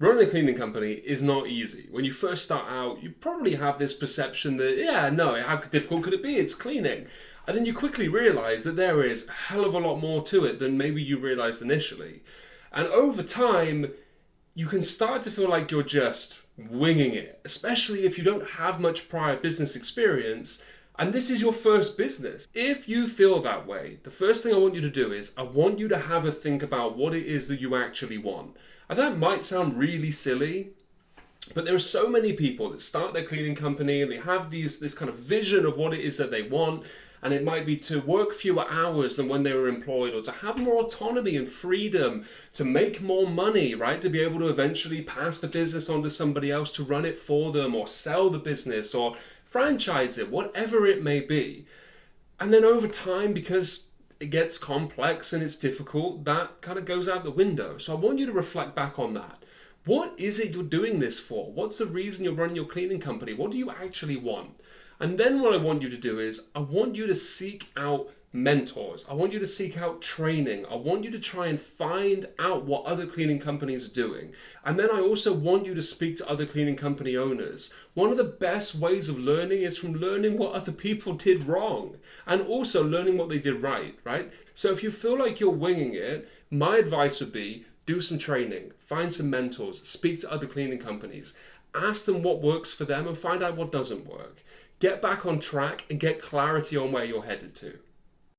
Running a cleaning company is not easy. When you first start out, you probably have this perception that, yeah, no, how difficult could it be? It's cleaning. And then you quickly realize that there is a hell of a lot more to it than maybe you realized initially. And over time, you can start to feel like you're just winging it, especially if you don't have much prior business experience and this is your first business. If you feel that way, the first thing I want you to do is I want you to have a think about what it is that you actually want. And that might sound really silly, but there are so many people that start their cleaning company and they have this kind of vision of what it is that they want. And it might be to work fewer hours than when they were employed, or to have more autonomy and freedom, to make more money, right? To be able to eventually pass the business on to somebody else to run it for them, or sell the business, or franchise it, whatever it may be. And then over time, because it gets complex and it's difficult, that kind of goes out the window. So I want you to reflect back on that. What is it you're doing this for? What's the reason you're running your cleaning company? What do you actually want? And then what I want you to do is I want you to seek out mentors. I want you to seek out training. I want you to try and find out what other cleaning companies are doing. And then I also want you to speak to other cleaning company owners. One of the best ways of learning is from learning what other people did wrong and also learning what they did right, right? So if you feel like you're winging it, my advice would be do some training, find some mentors, speak to other cleaning companies, ask them what works for them and find out what doesn't work. Get back on track and get clarity on where you're headed to.